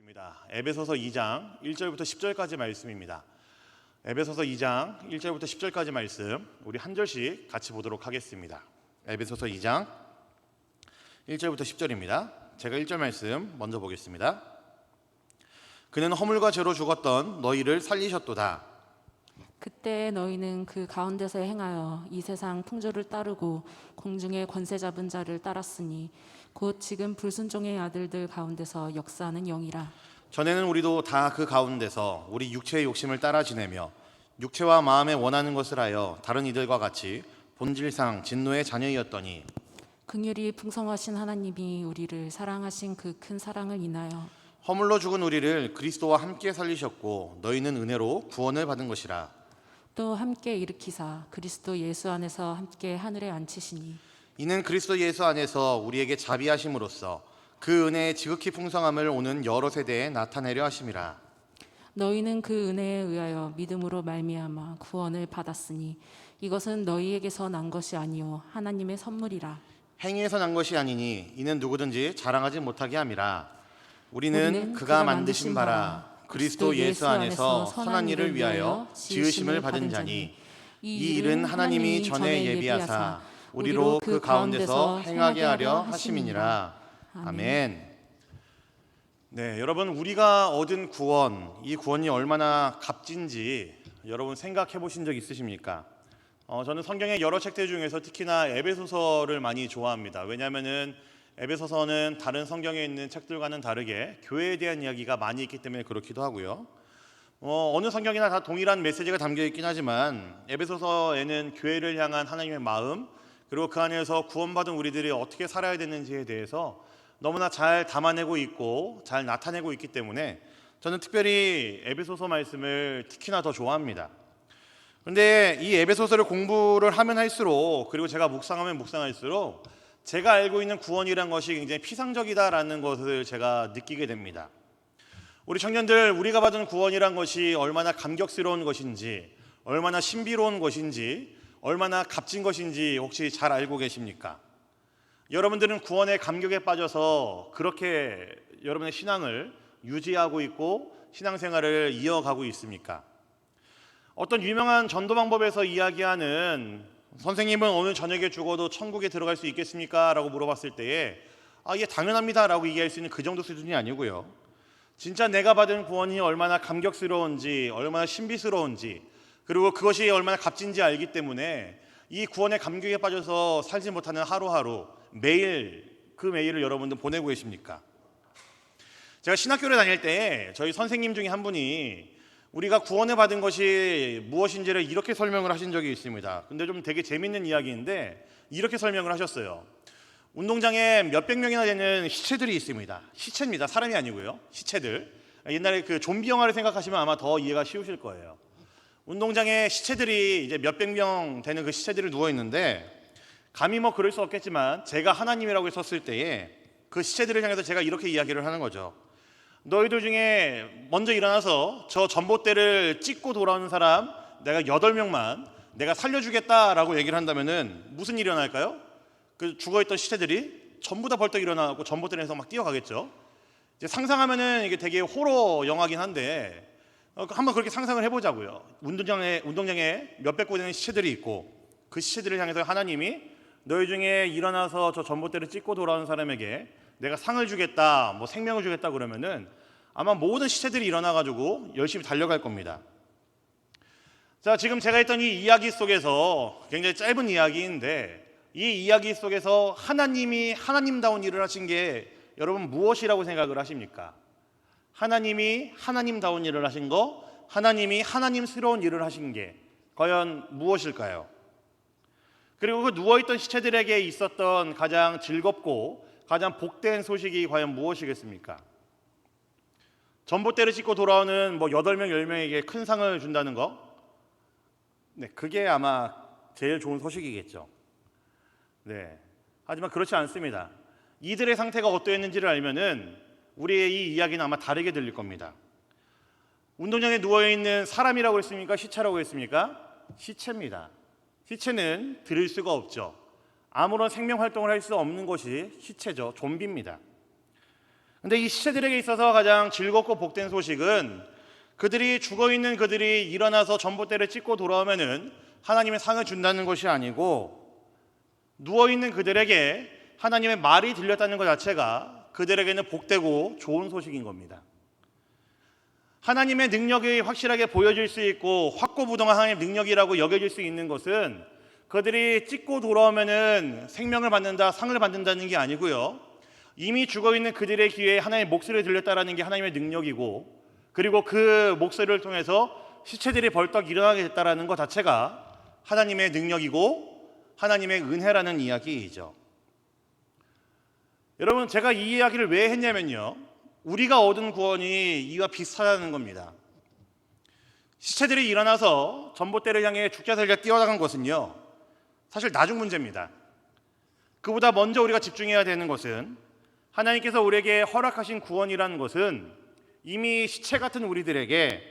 보겠습니다. 에베소서 2장 1절부터 10절까지 말씀입니다. 에베소서 2장 1절부터 10절까지 말씀 우리 한 절씩 같이 보도록 하겠습니다. 에베소서 2장 1절부터 10절입니다. 제가 1절 말씀 먼저 보겠습니다. 그는 허물과 죄로 죽었던 너희를 살리셨도다. 그때 너희는 그 가운데서 행하여 이 세상 풍조를 따르고 공중의 권세 잡은 자를 따랐으니 곧 지금 불순종의 아들들 가운데서 역사하는 영이라. 전에는 우리도 다 그 가운데서 우리 육체의 욕심을 따라 지내며 육체와 마음에 원하는 것을 하여 다른 이들과 같이 본질상 진노의 자녀이었더니 긍휼이 풍성하신 하나님이 우리를 사랑하신 그 큰 사랑을 인하여 허물로 죽은 우리를 그리스도와 함께 살리셨고 너희는 은혜로 구원을 받은 것이라. 또 함께 일으키사 그리스도 예수 안에서 함께 하늘에 앉히시니 이는 그리스도 예수 안에서 우리에게 자비하심으로써 그 은혜의 지극히 풍성함을 오는 여러 세대에 나타내려 하심이라. 너희는 그 은혜에 의하여 믿음으로 말미암아 구원을 받았으니 이것은 너희에게서 난 것이 아니요 하나님의 선물이라. 행위에서 난 것이 아니니 이는 누구든지 자랑하지 못하게 함이라. 우리는 그가 만드신 바라 그리스도 예수 안에서 선한 일을 위하여 지으심을 받은 자니 이 일은 하나님이 전에 예비하사 우리로 그 가운데서 행하게 하려 하심이니라. 아멘. 네, 여러분 우리가 얻은 구원, 이 구원이 얼마나 값진지 여러분 생각해 보신 적 있으십니까? 저는 성경의 여러 책들 중에서 특히나 에베소서를 많이 좋아합니다. 왜냐하면은 에베소서는 다른 성경에 있는 책들과는 다르게 교회에 대한 이야기가 많이 있기 때문에 그렇기도 하고요. 어느 성경이나 다 동일한 메시지가 담겨 있긴 하지만 에베소서에는 교회를 향한 하나님의 마음 그리고 그 안에서 구원받은 우리들이 어떻게 살아야 되는지에 대해서 너무나 잘 담아내고 있고 잘 나타내고 있기 때문에 저는 특별히 에베소서 말씀을 특히나 더 좋아합니다. 그런데 이 에베소서를 공부를 하면 할수록 그리고 제가 묵상하면 묵상할수록 제가 알고 있는 구원이란 것이 굉장히 피상적이다라는 것을 제가 느끼게 됩니다. 우리 청년들, 우리가 받은 구원이란 것이 얼마나 감격스러운 것인지, 얼마나 신비로운 것인지, 얼마나 값진 것인지 혹시 잘 알고 계십니까? 여러분들은 구원의 감격에 빠져서 그렇게 여러분의 신앙을 유지하고 있고 신앙생활을 이어가고 있습니까? 어떤 유명한 전도 방법에서 이야기하는 선생님은 오늘 저녁에 죽어도 천국에 들어갈 수 있겠습니까? 라고 물어봤을 때에 예, 당연합니다 라고 얘기할 수 있는 그 정도 수준이 아니고요. 진짜 내가 받은 구원이 얼마나 감격스러운지, 얼마나 신비스러운지, 그리고 그것이 얼마나 값진지 알기 때문에 이 구원의 감격에 빠져서 살지 못하는 하루하루, 매일 그 매일을 여러분들 보내고 계십니까? 제가 신학교를 다닐 때 저희 선생님 중에 한 분이 우리가 구원을 받은 것이 무엇인지를 이렇게 설명을 하신 적이 있습니다. 근데 좀 되게 재밌는 이야기인데 이렇게 설명을 하셨어요. 운동장에 몇백 명이나 되는 시체들이 있습니다. 시체입니다. 사람이 아니고요. 시체들. 옛날에 그 좀비 영화를 생각하시면 아마 더 이해가 쉬우실 거예요. 운동장에 시체들이 이제 몇백 명 되는 그 시체들이 누워 있는데 감히 뭐 그럴 수 없겠지만 제가 하나님이라고 섰을 때에 그 시체들을 향해서 제가 이렇게 이야기를 하는 거죠. 너희들 중에 먼저 일어나서 저 전봇대를 찍고 돌아오는 사람 내가 8명만 내가 살려주겠다라고 얘기를 한다면은 무슨 일이 일어날까요? 그 죽어있던 시체들이 전부 다 벌떡 일어나고 전봇대에서 막 뛰어가겠죠. 이제 상상하면은 이게 되게 호러 영화긴 한데 한번 그렇게 상상을 해보자고요. 운동장에 몇백 구되는 시체들이 있고 그 시체들을 향해서 하나님이 너희 중에 일어나서 저 전봇대를 찍고 돌아오는 사람에게 내가 상을 주겠다, 뭐 생명을 주겠다 그러면은 아마 모든 시체들이 일어나가지고 열심히 달려갈 겁니다. 자, 지금 제가 했던 이 이야기 속에서 굉장히 짧은 이야기인데 이 이야기 속에서 하나님이 하나님다운 일을 하신 게 여러분 무엇이라고 생각을 하십니까? 하나님이 하나님다운 일을 하신 거, 하나님이 하나님스러운 일을 하신 게 과연 무엇일까요? 그리고 그 누워있던 시체들에게 있었던 가장 즐겁고 가장 복된 소식이 과연 무엇이겠습니까? 전봇대를 싣고 돌아오는 8명, 10명에게 큰 상을 준다는 거? 네, 그게 아마 제일 좋은 소식이겠죠. 네. 하지만 그렇지 않습니다. 이들의 상태가 어떠했는지를 알면은 우리의 이 이야기는 아마 다르게 들릴 겁니다. 운동장에 누워있는 사람이라고 했습니까? 시체라고 했습니까? 시체입니다. 시체는 들을 수가 없죠. 아무런 생명 활동을 할 수 없는 것이 시체죠. 좀비입니다. 근데 이 시체들에게 있어서 가장 즐겁고 복된 소식은 그들이 죽어있는 그들이 일어나서 전봇대를 찍고 돌아오면은 하나님의 상을 준다는 것이 아니고, 누워있는 그들에게 하나님의 말이 들렸다는 것 자체가 그들에게는 복되고 좋은 소식인 겁니다. 하나님의 능력이 확실하게 보여질 수 있고 확고부동한 하나님의 능력이라고 여겨질 수 있는 것은 그들이 찍고 돌아오면은 생명을 받는다, 상을 받는다는 게 아니고요, 이미 죽어있는 그들의 귀에 하나님의 목소리를 들렸다라는 게 하나님의 능력이고, 그리고 그 목소리를 통해서 시체들이 벌떡 일어나게 됐다라는 것 자체가 하나님의 능력이고 하나님의 은혜라는 이야기이죠. 여러분, 제가 이 이야기를 왜 했냐면요, 우리가 얻은 구원이 이와 비슷하다는 겁니다. 시체들이 일어나서 전봇대를 향해 죽자 살자 뛰어나간 것은요, 사실 나중 문제입니다. 그보다 먼저 우리가 집중해야 되는 것은 하나님께서 우리에게 허락하신 구원이라는 것은 이미 시체 같은 우리들에게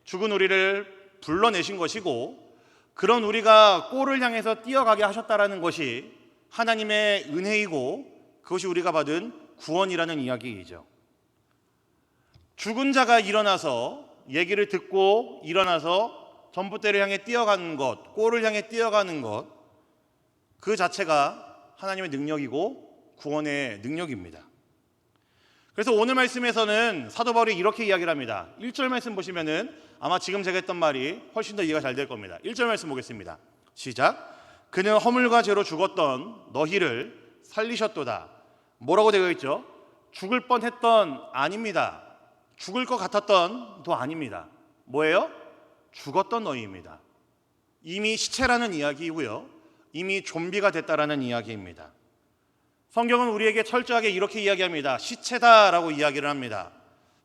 죽은 우리를 불러내신 것이고, 그런 우리가 골을 향해서 뛰어가게 하셨다라는 것이 하나님의 은혜이고, 그것이 우리가 받은 구원이라는 이야기이죠. 죽은 자가 일어나서 얘기를 듣고 일어나서 전봇대를 향해 뛰어가는 것, 골을 향해 뛰어가는 것, 그 자체가 하나님의 능력이고 구원의 능력입니다. 그래서 오늘 말씀에서는 사도 바울이 이렇게 이야기를 합니다. 1절 말씀 보시면은 아마 지금 제가 했던 말이 훨씬 더 이해가 잘 될 겁니다. 1절 말씀 보겠습니다. 시작. 그는 허물과 죄로 죽었던 너희를 살리셨도다. 뭐라고 되어 있죠? 죽을 뻔했던 아닙니다. 죽을 것 같았던 도 아닙니다. 뭐예요? 죽었던 너희입니다. 이미 시체라는 이야기이고요, 이미 좀비가 됐다라는 이야기입니다. 성경은 우리에게 철저하게 이렇게 이야기합니다. 시체다라고 이야기를 합니다.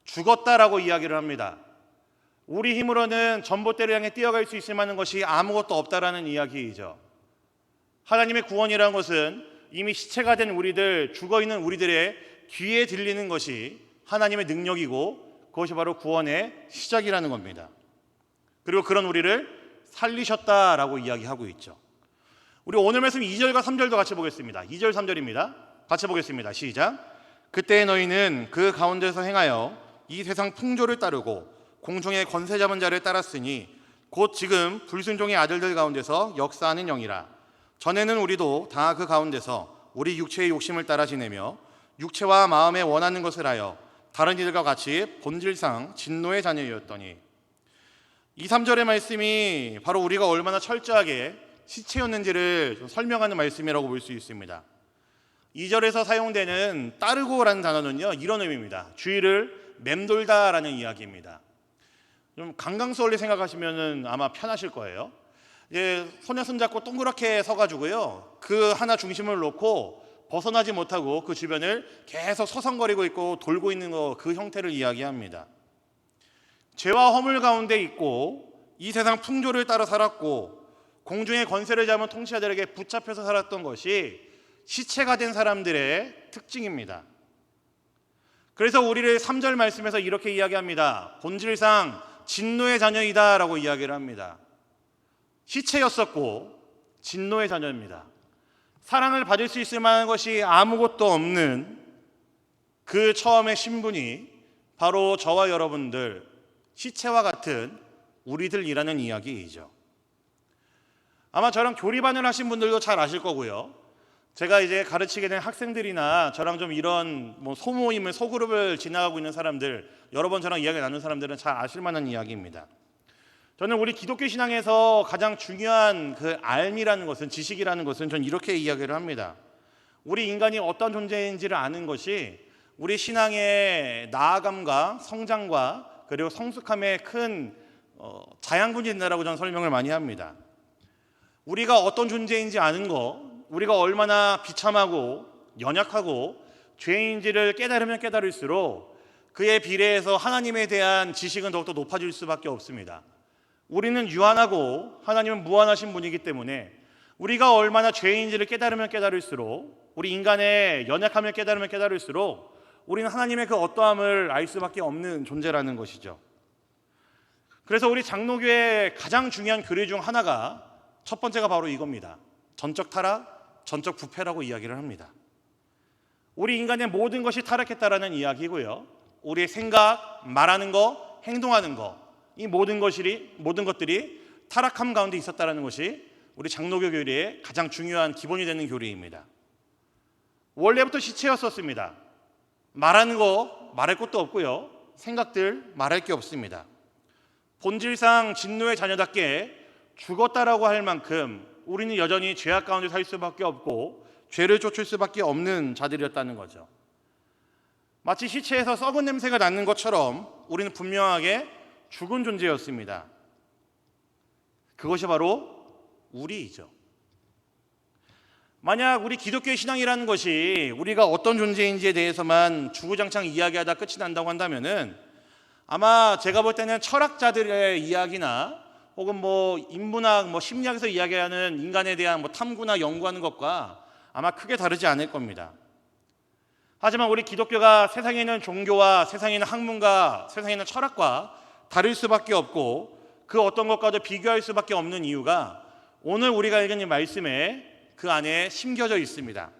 죽었다라고 이야기를 합니다. 우리 힘으로는 전봇대를 향해 뛰어갈 수 있을 만한 것이 아무것도 없다라는 이야기이죠. 하나님의 구원이라는 것은 이미 시체가 된 우리들, 죽어있는 우리들의 귀에 들리는 것이 하나님의 능력이고, 그것이 바로 구원의 시작이라는 겁니다. 그리고 그런 우리를 살리셨다라고 이야기하고 있죠. 우리 오늘 말씀 2절과 3절도 같이 보겠습니다. 2절 3절입니다. 같이 보겠습니다. 시작. 그때 너희는 그 가운데서 행하여 이 세상 풍조를 따르고 공중의 권세 잡은 자를 따랐으니 곧 지금 불순종의 아들들 가운데서 역사하는 영이라. 전에는 우리도 다 그 가운데서 우리 육체의 욕심을 따라 지내며 육체와 마음에 원하는 것을 하여 다른 이들과 같이 본질상 진노의 자녀였더니. 2, 3절의 말씀이 바로 우리가 얼마나 철저하게 시체였는지를 좀 설명하는 말씀이라고 볼 수 있습니다. 2절에서 사용되는 따르고라는 단어는요, 이런 의미입니다. 주위를 맴돌다라는 이야기입니다. 좀 강강수월리 생각하시면 아마 편하실 거예요. 손에 손잡고 동그랗게 서가지고요, 그 하나 중심을 놓고 벗어나지 못하고 그 주변을 계속 서성거리고 있고 돌고 있는 거, 그 형태를 이야기합니다. 죄와 허물 가운데 있고 이 세상 풍조를 따라 살았고 공중의 권세를 잡은 통치자들에게 붙잡혀서 살았던 것이 시체가 된 사람들의 특징입니다. 그래서 우리를 3절 말씀에서 이렇게 이야기합니다. 본질상 진노의 자녀이다 라고 이야기를 합니다. 시체였었고 진노의 자녀입니다. 사랑을 받을 수 있을 만한 것이 아무것도 없는 그 처음의 신분이 바로 저와 여러분들, 시체와 같은 우리들이라는 이야기이죠. 아마 저랑 교리반을 하신 분들도 잘 아실 거고요, 제가 이제 가르치게 된 학생들이나 저랑 좀 이런 소모임을, 소그룹을 지나가고 있는 사람들, 여러 번 저랑 이야기 나눈 사람들은 잘 아실 만한 이야기입니다. 저는 우리 기독교 신앙에서 가장 중요한 그 알미라는 것은, 지식이라는 것은 저는 이렇게 이야기를 합니다. 우리 인간이 어떤 존재인지를 아는 것이 우리 신앙의 나아감과 성장과 그리고 성숙함에 큰 자양분이 된다라고 저는 설명을 많이 합니다. 우리가 어떤 존재인지 아는 거, 우리가 얼마나 비참하고 연약하고 죄인지를 깨달으면 깨달을수록 그에 비례해서 하나님에 대한 지식은 더욱더 높아질 수밖에 없습니다. 우리는 유한하고 하나님은 무한하신 분이기 때문에 우리가 얼마나 죄인지를 깨달으면 깨달을수록, 우리 인간의 연약함을 깨달으면 깨달을수록 우리는 하나님의 그 어떠함을 알 수밖에 없는 존재라는 것이죠. 그래서 우리 장로교의 가장 중요한 교리 중 하나가, 첫 번째가 바로 이겁니다. 전적 타락, 전적 부패라고 이야기를 합니다. 우리 인간의 모든 것이 타락했다라는 이야기고요. 우리의 생각, 말하는 거, 행동하는 거, 이 모든 것들이 타락함 가운데 있었다라는 것이 우리 장로교 교리의 가장 중요한 기본이 되는 교리입니다. 원래부터 시체였었습니다. 말하는 거 말할 것도 없고요. 생각들 말할 게 없습니다. 본질상 진노의 자녀답게 죽었다라고 할 만큼 우리는 여전히 죄악 가운데 살 수밖에 없고 죄를 쫓을 수밖에 없는 자들이었다는 거죠. 마치 시체에서 썩은 냄새가 나는 것처럼 우리는 분명하게 죽은 존재였습니다. 그것이 바로 우리이죠. 만약 우리 기독교의 신앙이라는 것이 우리가 어떤 존재인지에 대해서만 주구장창 이야기하다 끝이 난다고 한다면은 아마 제가 볼 때는 철학자들의 이야기나 혹은 인문학, 심리학에서 이야기하는 인간에 대한 탐구나 연구하는 것과 아마 크게 다르지 않을 겁니다. 하지만 우리 기독교가 세상에 있는 종교와 세상에 있는 학문과 세상에 있는 철학과 다를 수밖에 없고 그 어떤 것과도 비교할 수밖에 없는 이유가 오늘 우리가 읽은 이 말씀에 그 안에 심겨져 있습니다.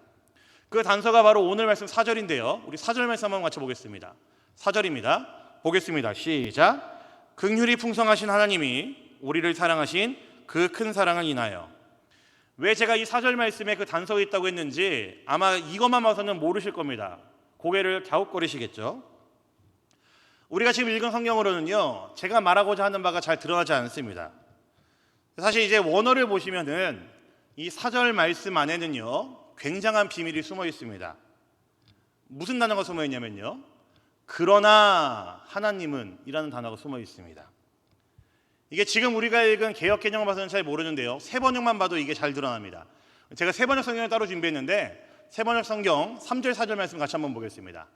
그 단서가 바로 오늘 말씀 4절인데요. 우리 4절 말씀 한번 같이 보겠습니다. 4절입니다. 보겠습니다. 시작. 긍휼이 풍성하신 하나님이 우리를 사랑하신 그 큰 사랑을 인하여. 왜 제가 이 4절 말씀에 그 단서가 있다고 했는지 아마 이것만 봐서는 모르실 겁니다. 고개를 갸웃거리시겠죠. 우리가 지금 읽은 성경으로는요, 제가 말하고자 하는 바가 잘 드러나지 않습니다. 사실 이제 원어를 보시면은 이 4절 말씀 안에는요, 굉장한 비밀이 숨어 있습니다. 무슨 단어가 숨어 있냐면요, 그러나 하나님은 이라는 단어가 숨어 있습니다. 이게 지금 우리가 읽은 개역 개정을 봐서는 잘 모르는데요, 세번역만 봐도 이게 잘 드러납니다. 제가 세번역 성경을 따로 준비했는데 세번역 성경 3절 4절 말씀 같이 한번 보겠습니다.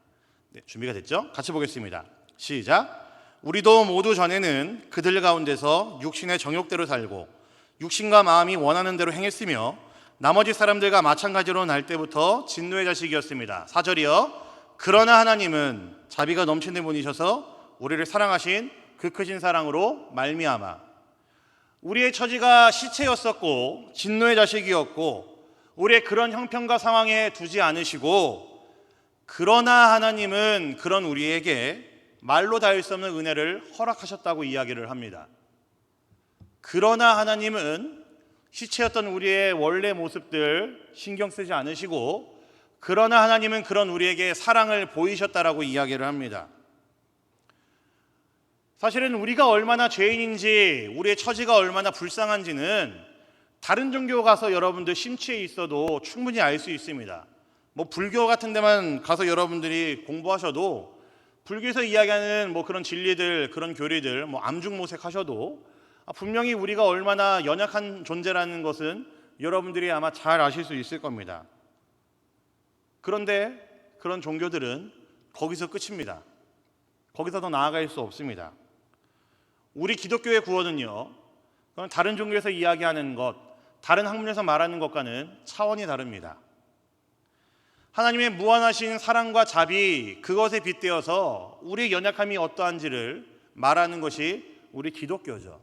네, 준비가 됐죠? 같이 보겠습니다. 시작. 우리도 모두 전에는 그들 가운데서 육신의 정욕대로 살고 육신과 마음이 원하는 대로 행했으며 나머지 사람들과 마찬가지로 날 때부터 진노의 자식이었습니다. 4절이요. 그러나 하나님은 자비가 넘치는 분이셔서 우리를 사랑하신 그 크신 사랑으로 말미암아 우리의 처지가 시체였었고 진노의 자식이었고 우리의 그런 형편과 상황에 두지 않으시고 그러나 하나님은 그런 우리에게 말로 닿을 수 없는 은혜를 허락하셨다고 이야기를 합니다. 그러나 하나님은 시체였던 우리의 원래 모습들 신경 쓰지 않으시고 그러나 하나님은 그런 우리에게 사랑을 보이셨다라고 이야기를 합니다. 사실은 우리가 얼마나 죄인인지 우리의 처지가 얼마나 불쌍한지는 다른 종교 가서 여러분들 심취해 있어도 충분히 알 수 있습니다. 불교 같은 데만 가서 여러분들이 공부하셔도 불교에서 이야기하는 그런 진리들, 그런 교리들, 암중모색 하셔도 분명히 우리가 얼마나 연약한 존재라는 것은 여러분들이 아마 잘 아실 수 있을 겁니다. 그런데 그런 종교들은 거기서 끝입니다. 거기서 더 나아갈 수 없습니다. 우리 기독교의 구원은요, 그건 다른 종교에서 이야기하는 것, 다른 학문에서 말하는 것과는 차원이 다릅니다. 하나님의 무한하신 사랑과 자비, 그것에 빗대어서 우리의 연약함이 어떠한지를 말하는 것이 우리 기독교죠.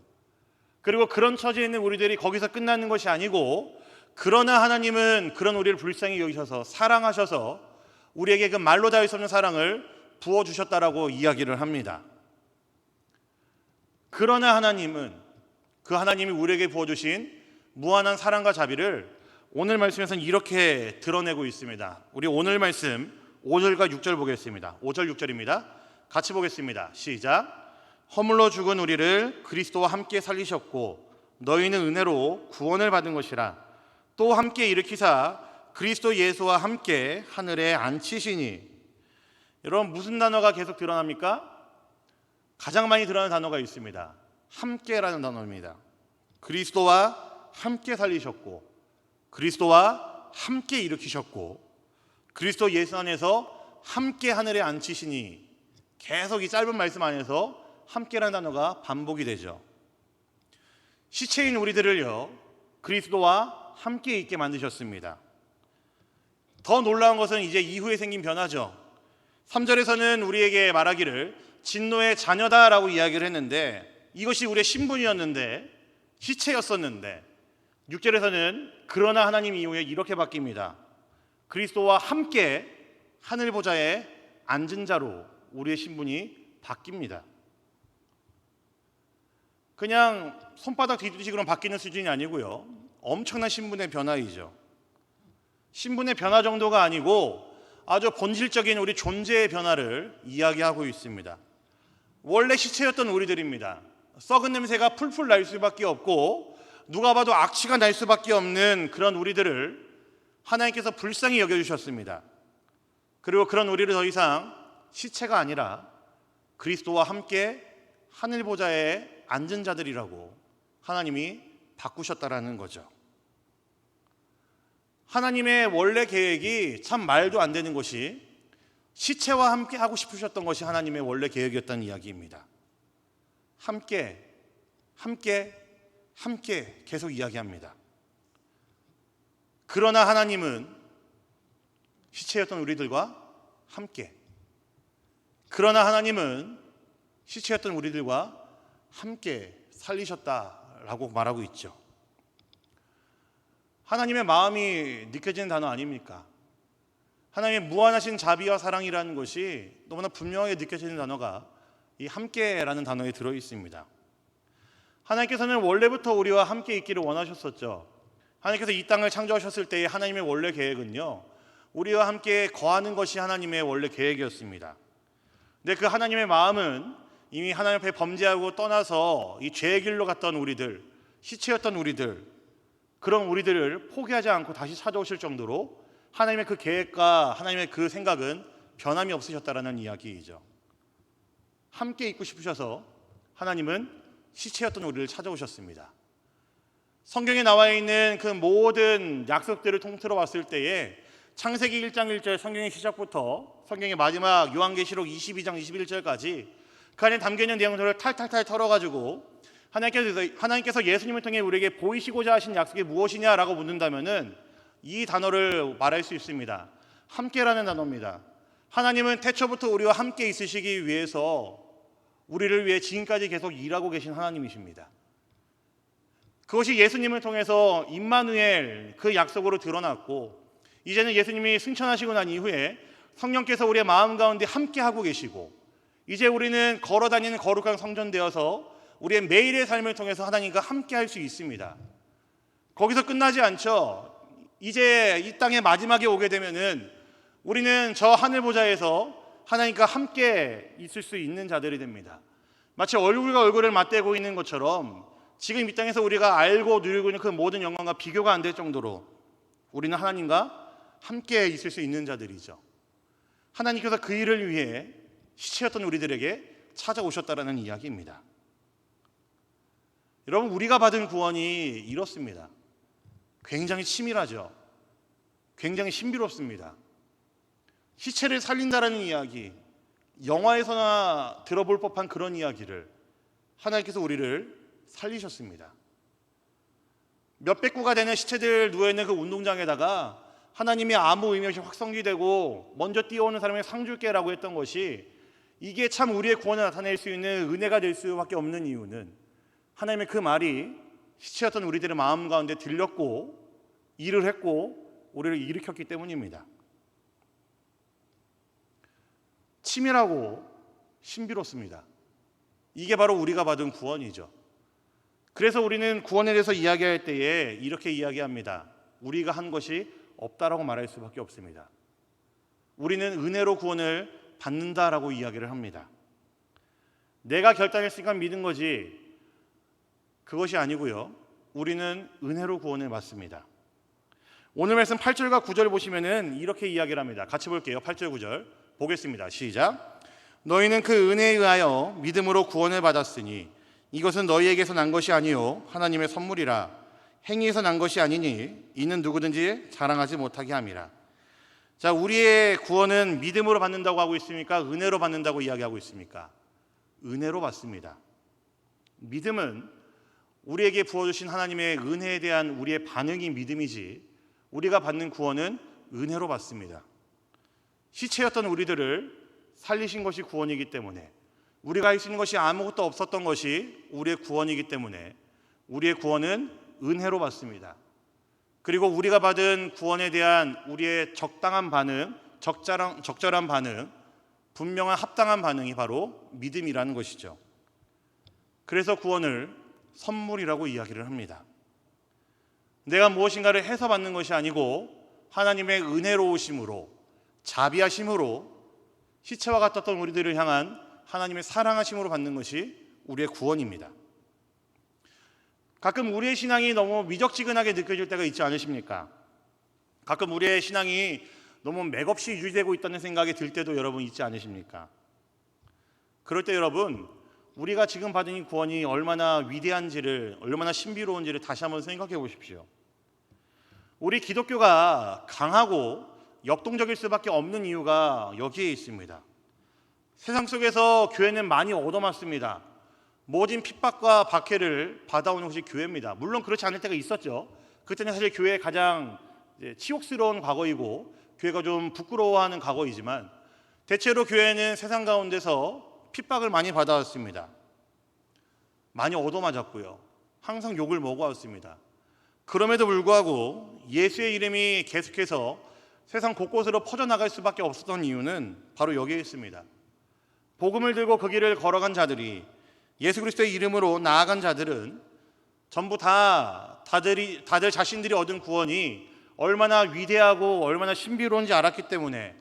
그리고 그런 처지에 있는 우리들이 거기서 끝나는 것이 아니고 그러나 하나님은 그런 우리를 불쌍히 여기셔서 사랑하셔서 우리에게 그 말로 닿을 수 없는 사랑을 부어주셨다라고 이야기를 합니다. 그러나 하나님은 그 하나님이 우리에게 부어주신 무한한 사랑과 자비를 오늘 말씀에서는 이렇게 드러내고 있습니다. 우리 오늘 말씀 5절과 6절 보겠습니다. 5절 6절입니다. 같이 보겠습니다. 시작. 허물로 죽은 우리를 그리스도와 함께 살리셨고 너희는 은혜로 구원을 받은 것이라. 또 함께 일으키사 그리스도 예수와 함께 하늘에 앉히시니. 여러분 무슨 단어가 계속 드러납니까? 가장 많이 드러나는 단어가 있습니다. 함께라는 단어입니다. 그리스도와 함께 살리셨고 그리스도와 함께 일으키셨고 그리스도 예수 안에서 함께 하늘에 앉히시니. 계속 이 짧은 말씀 안에서 함께라는 단어가 반복이 되죠. 시체인 우리들을요, 그리스도와 함께 있게 만드셨습니다. 더 놀라운 것은 이제 이후에 생긴 변화죠. 3절에서는 우리에게 말하기를 진노의 자녀다라고 이야기를 했는데 이것이 우리의 신분이었는데 시체였었는데 6절에서는 그러나 하나님 이후에 이렇게 바뀝니다. 그리스도와 함께 하늘 보좌에 앉은 자로 우리의 신분이 바뀝니다. 그냥 손바닥 뒤집기로 바뀌는 수준이 아니고요. 엄청난 신분의 변화이죠. 신분의 변화 정도가 아니고 아주 본질적인 우리 존재의 변화를 이야기하고 있습니다. 원래 시체였던 우리들입니다. 썩은 냄새가 풀풀 날 수밖에 없고 누가 봐도 악취가 날 수밖에 없는 그런 우리들을 하나님께서 불쌍히 여겨주셨습니다. 그리고 그런 우리를 더 이상 시체가 아니라 그리스도와 함께 하늘 보좌에 앉은 자들이라고 하나님이 바꾸셨다라는 거죠. 하나님의 원래 계획이 참 말도 안 되는 것이 시체와 함께 하고 싶으셨던 것이 하나님의 원래 계획이었다는 이야기입니다. 함께 계속 이야기합니다. 그러나 하나님은 시체였던 우리들과 함께, 그러나 하나님은 시체였던 우리들과 함께 살리셨다라고 말하고 있죠. 하나님의 마음이 느껴지는 단어 아닙니까? 하나님의 무한하신 자비와 사랑이라는 것이 너무나 분명하게 느껴지는 단어가 이 함께라는 단어에 들어 있습니다. 하나님께서는 원래부터 우리와 함께 있기를 원하셨었죠. 하나님께서 이 땅을 창조하셨을 때의 하나님의 원래 계획은요, 우리와 함께 거하는 것이 하나님의 원래 계획이었습니다. 근데 그 하나님의 마음은 이미 하나님 앞에 범죄하고 떠나서 이 죄의 길로 갔던 우리들, 시체였던 우리들, 그런 우리들을 포기하지 않고 다시 찾아오실 정도로 하나님의 그 계획과 하나님의 그 생각은 변함이 없으셨다라는 이야기이죠. 함께 있고 싶으셔서 하나님은 시체였던 우리를 찾아오셨습니다. 성경에 나와 있는 그 모든 약속들을 통틀어 봤을 때에 창세기 1장 1절 성경의 시작부터 성경의 마지막 요한계시록 22장 21절까지 그 안에 담겨있는 내용들을 탈탈탈 털어가지고 하나님께서 예수님을 통해 우리에게 보이시고자 하신 약속이 무엇이냐라고 묻는다면은 이 단어를 말할 수 있습니다. 함께라는 단어입니다. 하나님은 태초부터 우리와 함께 있으시기 위해서 우리를 위해 지금까지 계속 일하고 계신 하나님이십니다. 그것이 예수님을 통해서 임마누엘 그 약속으로 드러났고, 이제는 예수님이 승천하시고 난 이후에 성령께서 우리의 마음 가운데 함께하고 계시고, 이제 우리는 걸어다니는 거룩한 성전 되어서 우리의 매일의 삶을 통해서 하나님과 함께할 수 있습니다. 거기서 끝나지 않죠. 이제 이 땅의 마지막에 오게 되면은 우리는 저 하늘 보좌에서 하나님과 함께 있을 수 있는 자들이 됩니다. 마치 얼굴과 얼굴을 맞대고 있는 것처럼 지금 이 땅에서 우리가 알고 누리고 있는 그 모든 영광과 비교가 안 될 정도로 우리는 하나님과 함께 있을 수 있는 자들이죠. 하나님께서 그 일을 위해 시체였던 우리들에게 찾아오셨다라는 이야기입니다. 여러분, 우리가 받은 구원이 이렇습니다. 굉장히 치밀하죠. 굉장히 신비롭습니다. 시체를 살린다라는 이야기, 영화에서나 들어볼 법한 그런 이야기를 하나님께서 우리를 살리셨습니다. 몇백 구가 되는 시체들 누워있는 그 운동장에다가 하나님이 아무 의미 없이 확성기되고 먼저 뛰어오는 사람에게 상 줄게라고 했던 것이, 이게 참 우리의 구원을 나타낼 수 있는 은혜가 될 수밖에 없는 이유는 하나님의 그 말이 시체였던 우리들의 마음 가운데 들렸고 일을 했고 우리를 일으켰기 때문입니다. 치밀하고 신비롭습니다. 이게 바로 우리가 받은 구원이죠. 그래서 우리는 구원에 대해서 이야기할 때에 이렇게 이야기합니다. 우리가 한 것이 없다라고 말할 수밖에 없습니다. 우리는 은혜로 구원을 받는다라고 이야기를 합니다. 내가 결단했으니까 믿은 거지, 그것이 아니고요. 우리는 은혜로 구원을 받습니다. 오늘 말씀 8절과 9절 보시면은 이렇게 이야기를 합니다. 같이 볼게요. 8절 9절 보겠습니다. 시작. 너희는 그 은혜에 의하여 믿음으로 구원을 받았으니 이것은 너희에게서 난 것이 아니요 하나님의 선물이라. 행위에서 난 것이 아니니 이는 누구든지 자랑하지 못하게 함이라. 자, 우리의 구원은 믿음으로 받는다고 하고 있습니까? 은혜로 받는다고 이야기하고 있습니까? 은혜로 받습니다. 믿음은 우리에게 부어주신 하나님의 은혜에 대한 우리의 반응이 믿음이지, 우리가 받는 구원은 은혜로 받습니다. 시체였던 우리들을 살리신 것이 구원이기 때문에, 우리가 할 수 있는 것이 아무것도 없었던 것이 우리의 구원이기 때문에 우리의 구원은 은혜로 받습니다. 그리고 우리가 받은 구원에 대한 우리의 적당한 반응, 적절한 반응, 분명한 합당한 반응이 바로 믿음이라는 것이죠. 그래서 구원을 선물이라고 이야기를 합니다. 내가 무엇인가를 해서 받는 것이 아니고 하나님의 은혜로우심으로, 자비하심으로, 시체와 같았던 우리들을 향한 하나님의 사랑하심으로 받는 것이 우리의 구원입니다. 가끔 우리의 신앙이 너무 미적지근하게 느껴질 때가 있지 않으십니까? 가끔 우리의 신앙이 너무 맥없이 유지되고 있다는 생각이 들 때도 여러분 있지 않으십니까? 그럴 때 여러분, 우리가 지금 받은 이 구원이 얼마나 위대한지를, 얼마나 신비로운지를 다시 한번 생각해 보십시오. 우리 기독교가 강하고 역동적일 수밖에 없는 이유가 여기에 있습니다. 세상 속에서 교회는 많이 얻어맞습니다. 모진 핍박과 박해를 받아오는 것이 교회입니다. 물론 그렇지 않을 때가 있었죠. 그때는 사실 교회의 가장 치욕스러운 과거이고 교회가 좀 부끄러워하는 과거이지만, 대체로 교회는 세상 가운데서 핍박을 많이 받아왔습니다. 많이 얻어맞았고요. 항상 욕을 먹어왔습니다. 그럼에도 불구하고 예수의 이름이 계속해서 세상 곳곳으로 퍼져나갈 수밖에 없었던 이유는 바로 여기에 있습니다. 복음을 들고 그 길을 걸어간 자들이, 예수 그리스도의 이름으로 나아간 자들은 전부 다들 자신들이 얻은 구원이 얼마나 위대하고 얼마나 신비로운지 알았기 때문에,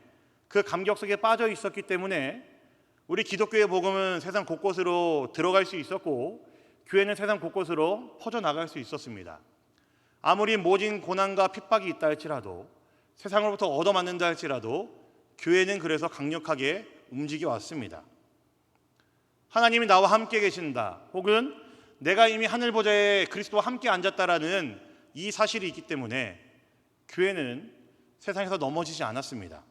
그 감격 속에 빠져 있었기 때문에 우리 기독교의 복음은 세상 곳곳으로 들어갈 수 있었고, 교회는 세상 곳곳으로 퍼져나갈 수 있었습니다. 아무리 모진 고난과 핍박이 있다 할지라도, 세상으로부터 얻어맞는다 할지라도 교회는 그래서 강력하게 움직여 왔습니다. 하나님이 나와 함께 계신다, 혹은 내가 이미 하늘 보좌에 그리스도와 함께 앉았다라는 이 사실이 있기 때문에 교회는 세상에서 넘어지지 않았습니다.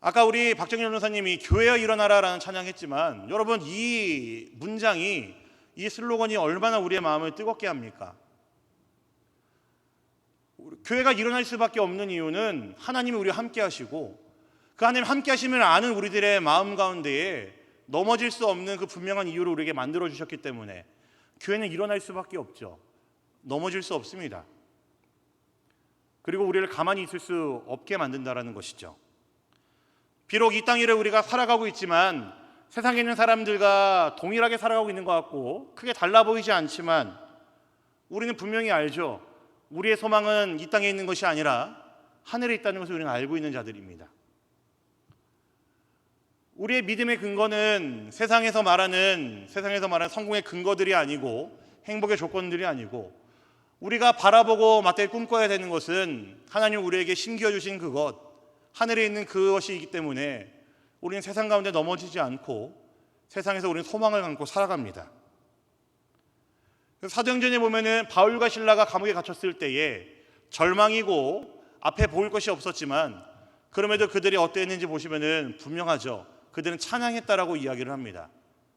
아까 우리 박정희 변호사님이 교회여 일어나라라는 찬양했지만, 여러분, 이 문장이, 이 슬로건이 얼마나 우리의 마음을 뜨겁게 합니까? 교회가 일어날 수밖에 없는 이유는 하나님이 우리와 함께 하시고, 그 하나님 함께 하심을 아는 우리들의 마음 가운데에 넘어질 수 없는 그 분명한 이유를 우리에게 만들어 주셨기 때문에 교회는 일어날 수밖에 없죠. 넘어질 수 없습니다. 그리고 우리를 가만히 있을 수 없게 만든다라는 것이죠. 비록 이 땅 위를 우리가 살아가고 있지만, 세상에 있는 사람들과 동일하게 살아가고 있는 것 같고 크게 달라 보이지 않지만, 우리는 분명히 알죠. 우리의 소망은 이 땅에 있는 것이 아니라 하늘에 있다는 것을 우리는 알고 있는 자들입니다. 우리의 믿음의 근거는 세상에서 말하는 성공의 근거들이 아니고, 행복의 조건들이 아니고, 우리가 바라보고 맞대 꿈꿔야 되는 것은 하나님 우리에게 심겨 주신 그것, 하늘에 있는 그것이기 때문에 우리는 세상 가운데 넘어지지 않고 세상에서 우리는 소망을 갖고 살아갑니다. 사도행전에 보면은 바울과 실라가 감옥에 갇혔을 때에 절망이고 앞에 보일 것이 없었지만, 그럼에도 그들이 어땠는지 보시면은 분명하죠. 그들은 찬양했다라고 이야기를 합니다.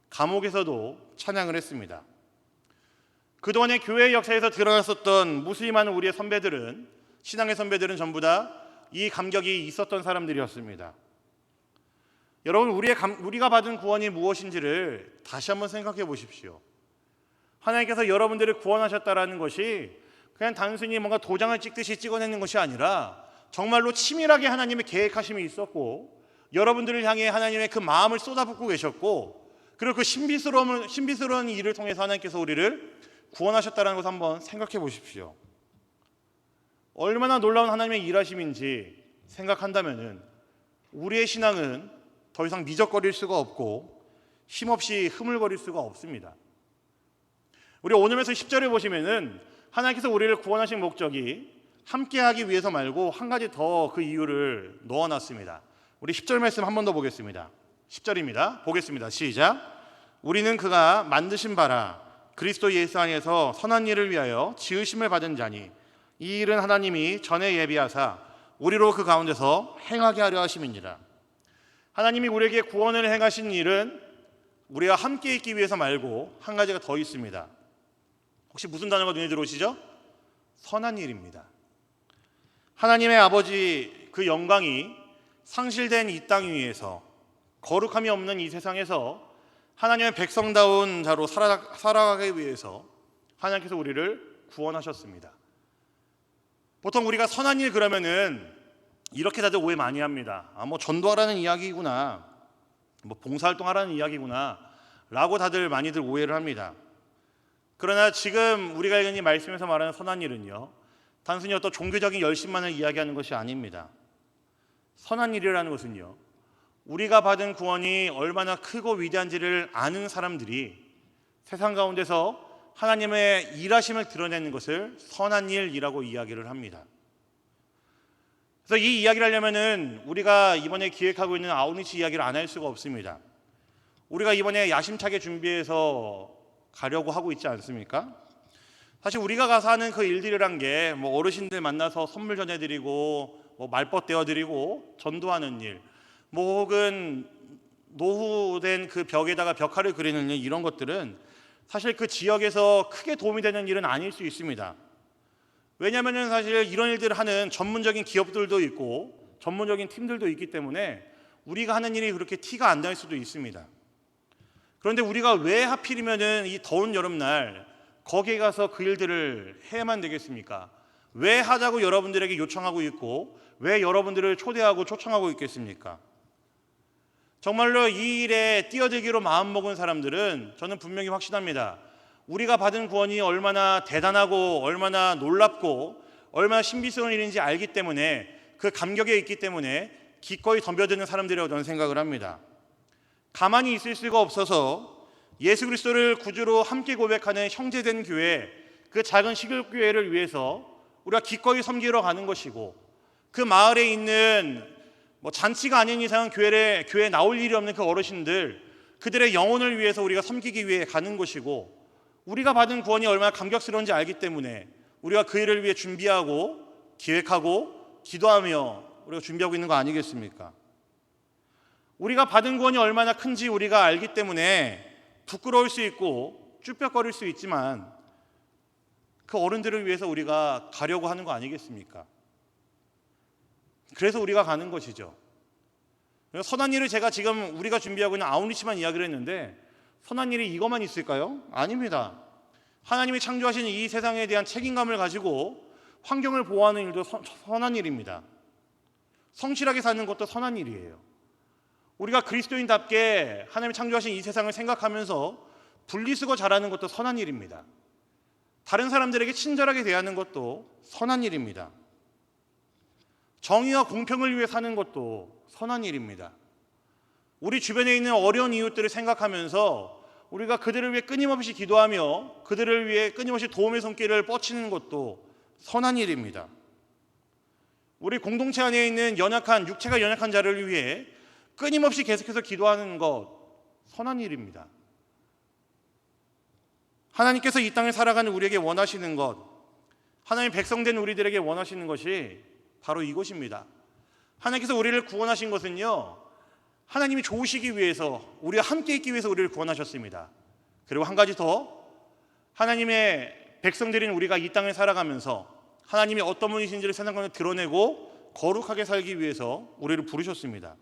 감옥에서도 찬양을 했습니다. 그동안의 교회 역사에서 드러났었던 무수히 많은 우리의 선배들은, 신앙의 선배들은 전부 다 이 감격이 있었던 사람들이었습니다. 여러분, 우리가 받은 구원이 무엇인지를 다시 한번 생각해 보십시오. 하나님께서 여러분들을 구원하셨다라는 것이 그냥 단순히 뭔가 도장을 찍듯이 찍어내는 것이 아니라, 정말로 치밀하게 하나님의 계획하심이 있었고, 여러분들을 향해 하나님의 그 마음을 쏟아붓고 계셨고, 그리고 그 신비스러운 일을 통해서 하나님께서 우리를 구원하셨다는 것을 한번 생각해 보십시오. 얼마나 놀라운 하나님의 일하심인지 생각한다면 우리의 신앙은 더 이상 미적거릴 수가 없고 힘없이 흐물거릴 수가 없습니다. 우리 오늘 말씀 10절에 보시면은 하나님께서 우리를 구원하신 목적이 함께하기 위해서 말고 한 가지 더 그 이유를 넣어놨습니다. 우리 10절 말씀 한 번 더 보겠습니다. 10절입니다. 보겠습니다. 시작. 우리는 그가 만드신 바라 그리스도 예수 안에서 선한 일을 위하여 지으심을 받은 자니, 이 일은 하나님이 전에 예비하사 우리로 그 가운데서 행하게 하려 하심이니라. 하나님이 우리에게 구원을 행하신 일은 우리와 함께 있기 위해서 말고 한 가지가 더 있습니다. 혹시 무슨 단어가 눈에 들어오시죠? 선한 일입니다. 하나님의 아버지 그 영광이 상실된 이 땅 위에서, 거룩함이 없는 이 세상에서 하나님의 백성다운 자로 살아가기 위해서 하나님께서 우리를 구원하셨습니다. 보통 우리가 선한 일 그러면은 이렇게 다들 오해 많이 합니다. 뭐 전도하라는 이야기구나, 뭐 봉사활동하라는 이야기구나 라고 다들 많이들 오해를 합니다. 그러나 지금 우리가 읽은 이 말씀에서 말하는 선한 일은요, 단순히 어떤 종교적인 열심만을 이야기하는 것이 아닙니다. 선한 일이라는 것은요, 우리가 받은 구원이 얼마나 크고 위대한지를 아는 사람들이 세상 가운데서 하나님의 일하심을 드러내는 것을 선한 일이라고 이야기를 합니다. 그래서 이 이야기를 하려면은 우리가 이번에 기획하고 있는 아웃리치 이야기를 안 할 수가 없습니다. 우리가 이번에 야심차게 준비해서 가려고 하고 있지 않습니까? 사실 우리가 가서 하는 그 일들이란 게 뭐 어르신들 만나서 선물 전해드리고 뭐 말벗 떼어드리고 전도하는 일, 뭐 혹은 노후된 그 벽에다가 벽화를 그리는 일, 이런 것들은 사실 그 지역에서 크게 도움이 되는 일은 아닐 수 있습니다. 왜냐하면 사실 이런 일들을 하는 전문적인 기업들도 있고 전문적인 팀들도 있기 때문에 우리가 하는 일이 그렇게 티가 안 날 수도 있습니다. 그런데 우리가 왜 하필이면 이 더운 여름날 거기에 가서 그 일들을 해야만 되겠습니까? 왜 하자고 여러분들에게 요청하고 있고 왜 여러분들을 초대하고 초청하고 있겠습니까? 정말로 이 일에 뛰어들기로 마음먹은 사람들은 저는 분명히 확신합니다. 우리가 받은 구원이 얼마나 대단하고 얼마나 놀랍고 얼마나 신비스러운 일인지 알기 때문에, 그 감격에 있기 때문에 기꺼이 덤벼드는 사람들이라고 저는 생각을 합니다. 가만히 있을 수가 없어서 예수 그리스도를 구주로 함께 고백하는 형제된 교회, 그 작은 시골교회를 위해서 우리가 기꺼이 섬기러 가는 것이고, 그 마을에 있는 뭐 잔치가 아닌 이상 교회에 나올 일이 없는 그 어르신들, 그들의 영혼을 위해서 우리가 섬기기 위해 가는 것이고, 우리가 받은 구원이 얼마나 감격스러운지 알기 때문에 우리가 그 일을 위해 준비하고 기획하고 기도하며 우리가 준비하고 있는 거 아니겠습니까? 우리가 받은 구원이 얼마나 큰지 우리가 알기 때문에 부끄러울 수 있고 쭈뼛거릴 수 있지만 그 어른들을 위해서 우리가 가려고 하는 거 아니겠습니까? 그래서 우리가 가는 것이죠. 선한 일을 제가 지금 우리가 준비하고 있는 아웃리치만 이야기를 했는데 선한 일이 이것만 있을까요? 아닙니다. 하나님이 창조하신 이 세상에 대한 책임감을 가지고 환경을 보호하는 일도 선한 일입니다. 성실하게 사는 것도 선한 일이에요. 우리가 그리스도인답게 하나님이 창조하신 이 세상을 생각하면서 분리수거 잘하는 것도 선한 일입니다. 다른 사람들에게 친절하게 대하는 것도 선한 일입니다. 정의와 공평을 위해 사는 것도 선한 일입니다. 우리 주변에 있는 어려운 이웃들을 생각하면서 우리가 그들을 위해 끊임없이 기도하며 그들을 위해 끊임없이 도움의 손길을 뻗치는 것도 선한 일입니다. 우리 공동체 안에 있는 육체가 연약한 자를 위해 끊임없이 계속해서 기도하는 것, 선한 일입니다. 하나님께서 이 땅을 살아가는 우리에게 원하시는 것, 하나님 백성된 우리들에게 원하시는 것이 바로 이것입니다. 하나님께서 우리를 구원하신 것은요, 하나님이 좋으시기 위해서, 우리와 함께 있기 위해서 우리를 구원하셨습니다. 그리고 한 가지 더, 하나님의 백성들인 우리가 이 땅을 살아가면서 하나님이 어떤 분이신지를 세상 가운데 드러내고 거룩하게 살기 위해서 우리를 부르셨습니다.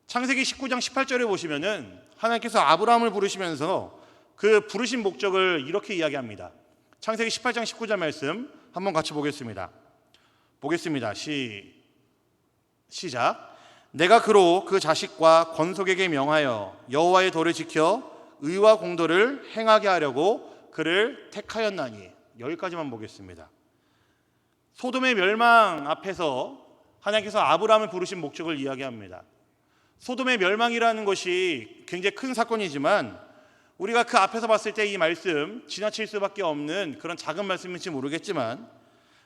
창세기 19장 18절에 보시면은 하나님께서 아브라함을 부르시면서 그 부르신 목적을 이렇게 이야기합니다. 창세기 18장 19절 말씀 한번 같이 보겠습니다. 시작. 내가 그로 그 자식과 권속에게 명하여 여호와의 도를 지켜 의와 공도를 행하게 하려고 그를 택하였나니. 여기까지만 보겠습니다. 소돔의 멸망 앞에서 하나님께서 아브라함을 부르신 목적을 이야기합니다. 소돔의 멸망이라는 것이 굉장히 큰 사건이지만 우리가 그 앞에서 봤을 때 이 말씀 지나칠 수밖에 없는 그런 작은 말씀인지 모르겠지만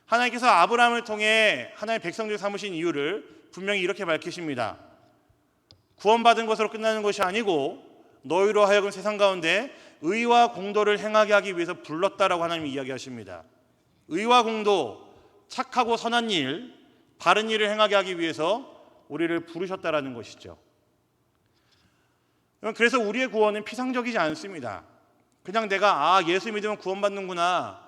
하나님께서 아브라함을 통해 하나님의 백성들 삼으신 이유를 분명히 이렇게 밝히십니다. 구원받은 것으로 끝나는 것이 아니고 너희로 하여금 세상 가운데 의와 공도를 행하게 하기 위해서 불렀다라고 하나님이 이야기하십니다. 의와 공도, 착하고 선한 일, 바른 일을 행하게 하기 위해서 우리를 부르셨다라는 것이죠. 그래서 우리의 구원은 피상적이지 않습니다. 그냥 내가 예수 믿으면 구원받는구나,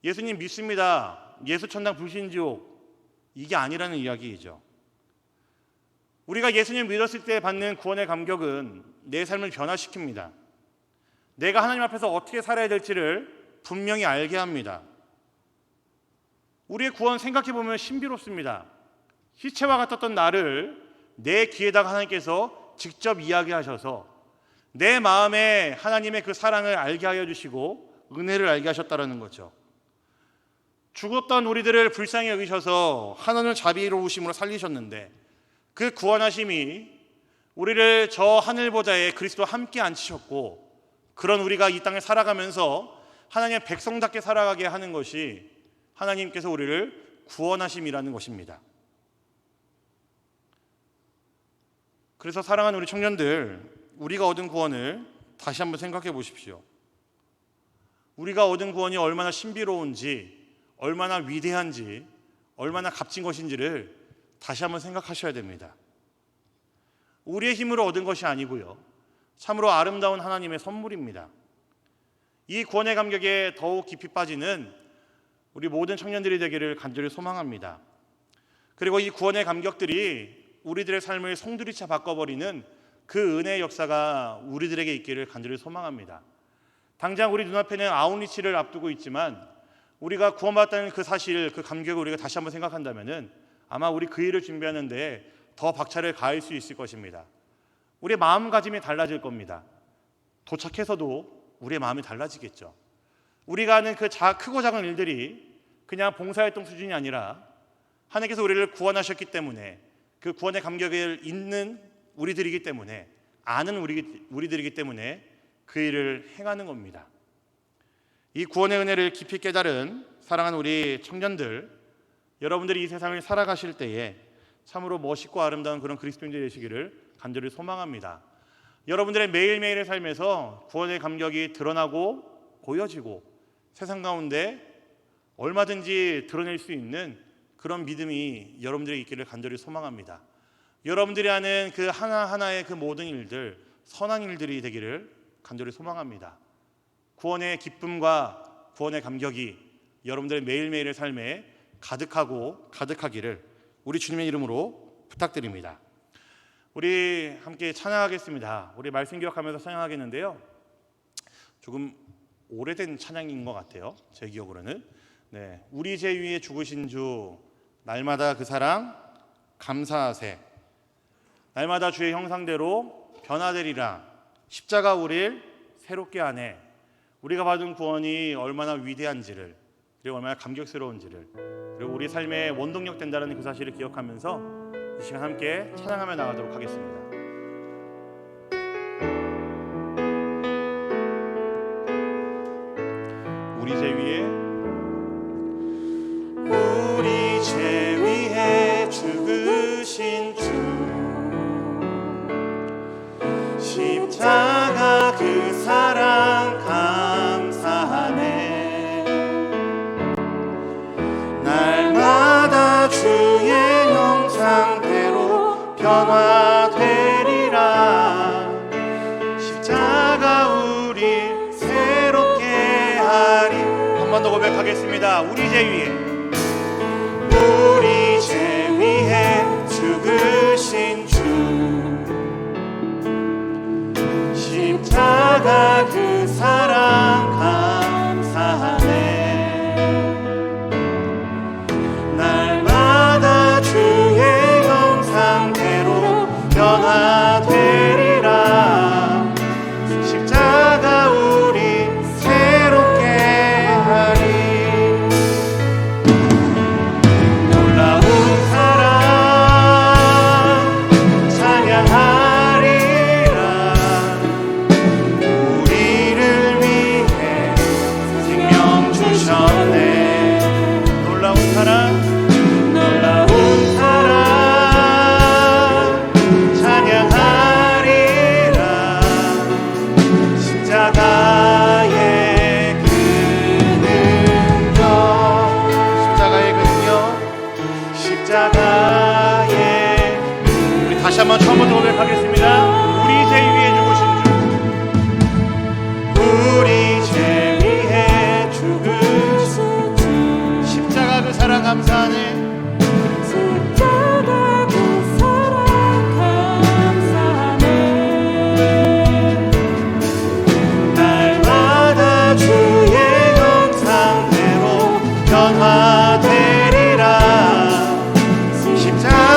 예수님 믿습니다, 예수 천당 불신지옥, 이게 아니라는 이야기이죠. 우리가 예수님 믿었을 때 받는 구원의 감격은 내 삶을 변화시킵니다. 내가 하나님 앞에서 어떻게 살아야 될지를 분명히 알게 합니다. 우리의 구원 생각해보면 신비롭습니다. 시체와 같았던 나를 내 귀에다가 하나님께서 직접 이야기하셔서 내 마음에 하나님의 그 사랑을 알게 하여 주시고 은혜를 알게 하셨다라는 거죠. 죽었던 우리들을 불쌍히 여기셔서 하나님을 자비로우심으로 살리셨는데 그 구원하심이 우리를 저 하늘 보좌에 그리스도와 함께 앉히셨고, 그런 우리가 이 땅에 살아가면서 하나님의 백성답게 살아가게 하는 것이 하나님께서 우리를 구원하심이라는 것입니다. 그래서 사랑하는 우리 청년들, 우리가 얻은 구원을 다시 한번 생각해 보십시오. 우리가 얻은 구원이 얼마나 신비로운지, 얼마나 위대한지, 얼마나 값진 것인지를 다시 한번 생각하셔야 됩니다. 우리의 힘으로 얻은 것이 아니고요, 참으로 아름다운 하나님의 선물입니다. 이 구원의 감격에 더욱 깊이 빠지는 우리 모든 청년들이 되기를 간절히 소망합니다. 그리고 이 구원의 감격들이 우리들의 삶을 송두리째 바꿔버리는 그 은혜의 역사가 우리들에게 있기를 간절히 소망합니다. 당장 우리 눈앞에는 아웃리치를 앞두고 있지만 우리가 구원받았다는 그 사실, 그 감격을 우리가 다시 한번 생각한다면 아마 우리 그 일을 준비하는 데 더 박차를 가할 수 있을 것입니다. 우리의 마음가짐이 달라질 겁니다. 도착해서도 우리의 마음이 달라지겠죠. 우리가 하는 그 크고 작은 일들이 그냥 봉사활동 수준이 아니라 하나님께서 우리를 구원하셨기 때문에, 그 구원의 감격을 있는 우리들이기 때문에, 아는 우리들이기 때문에 그 일을 행하는 겁니다. 이 구원의 은혜를 깊이 깨달은 사랑하는 우리 청년들, 여러분들이 이 세상을 살아가실 때에 참으로 멋있고 아름다운 그런 그리스도인들이 되시기를 간절히 소망합니다. 여러분들의 매일매일의 삶에서 구원의 감격이 드러나고 보여지고 세상 가운데 얼마든지 드러낼 수 있는 그런 믿음이 여러분들에게 있기를 간절히 소망합니다. 여러분들이 하는 그 하나하나의 그 모든 일들, 선한 일들이 되기를 간절히 소망합니다. 구원의 기쁨과 구원의 감격이 여러분들의 매일매일의 삶에 가득하기를 우리 주님의 이름으로 부탁드립니다. 우리 함께 찬양하겠습니다. 우리 말씀 기억하면서 찬양하겠는데요, 조금 오래된 찬양인 것 같아요. 제 기억으로는. 우리 제 위에 죽으신 주, 날마다 그 사랑 감사하세. 날마다 주의 형상대로 변화되리라. 십자가 우릴 새롭게 하네. 우리가 받은 구원이 얼마나 위대한지를, 그리고 얼마나 감격스러운지를, 그리고 우리 삶의 원동력 된다는 그 사실을 기억하면서 이 시간 함께 찬양하며 나가도록 하겠습니다. 우리 제 위에 죽으신 주, 십자가 그 사랑 감사하네. 날마다 주의 형상대로 변화되리라. 십자가 우리 새롭게 하리. 한 번 더 고백하겠습니다. 우리 제 위에 죽으신 주, 십자가 그 사랑 감사하네. 날마다 주의 형상대로 변화되리라. 십자가 우리 새롭게 하리. 놀라운 사랑 찬양하리라. 우리를 위해 생명 주셨네. 놀라운 사랑 찬양하리라. 십자가의 그 능력, 십자가의 우리 다시 한번 처음부터 고백하겠습니다. 우리 제 위에 죽으신 주, 우리 제 위에 죽으신 주, 십자가 그 사랑 감사하네. 주의 형상대로 변화되리라. 십자가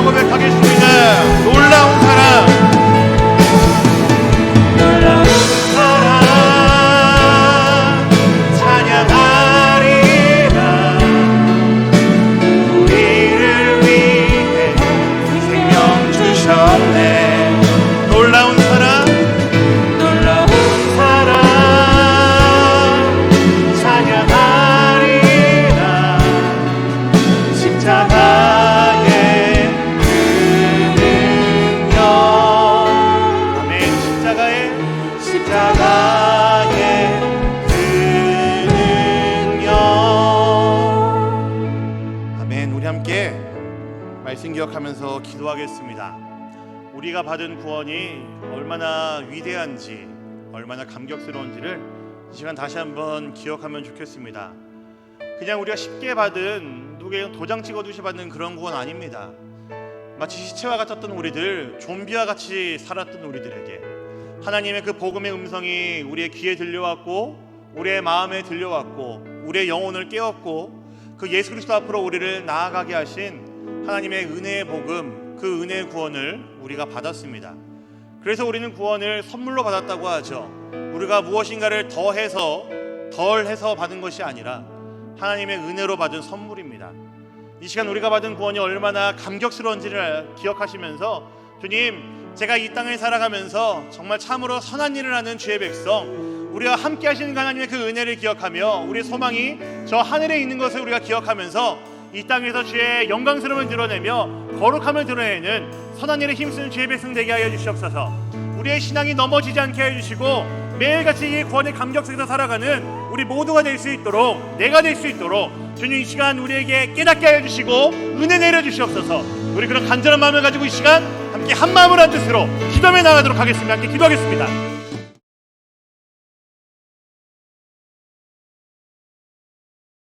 앞에서 고백하겠습니다. 놀라운 사랑, 놀라운 사랑 찬양하리라. 우리를 위해 생명 주셨네. 놀라운 사랑, 놀라운 사랑 찬양하리라. 십자가의 그 능력, 아멘. 십자가의 그 능력, 아멘. 우리 함께 말씀 기억하면서 기도하겠습니다. 우리가 받은 구원이 얼마나 위대한지, 얼마나 감격스러운지를 이 시간 다시 한번 기억하면 좋겠습니다. 그냥 우리가 쉽게 받은, 누구에게 도장 찍어두시 받는 그런 구원 아닙니다. 마치 시체와 같았던 우리들, 좀비와 같이 살았던 우리들에게 하나님의 그 복음의 음성이 우리의 귀에 들려왔고, 우리의 마음에 들려왔고, 우리의 영혼을 깨웠고, 그 예수 그리스도 앞으로 우리를 나아가게 하신 하나님의 은혜의 복음, 그 은혜의 구원을 우리가 받았습니다. 그래서 우리는 구원을 선물로 받았다고 하죠. 우리가 무엇인가를 덜해서 받은 것이 아니라 하나님의 은혜로 받은 선물입니다. 이 시간 우리가 받은 구원이 얼마나 감격스러운지를 기억하시면서, 주님, 제가 이 땅을 살아가면서 정말 참으로 선한 일을 하는 주의 백성, 우리와 함께 하시는 하나님의 그 은혜를 기억하며 우리의 소망이 저 하늘에 있는 것을 우리가 기억하면서 이 땅에서 주의 영광스러움을 드러내며 거룩함을 드러내는 선한 일에 힘쓰는 주의 백성 되게 하여 주시옵소서. 우리의 신앙이 넘어지지 않게 해주시고 매일같이 이 구원의 감격 속에서 살아가는 우리 모두가 될 수 있도록, 내가 될 수 있도록 주님 이 시간 우리에게 깨닫게 하여 주시고 은혜 내려 주시옵소서. 우리 그런 간절한 마음을 가지고 이 시간 함께 한 마음을 한 뜻으로 기도에 나가도록 하겠습니다. 함께 기도하겠습니다.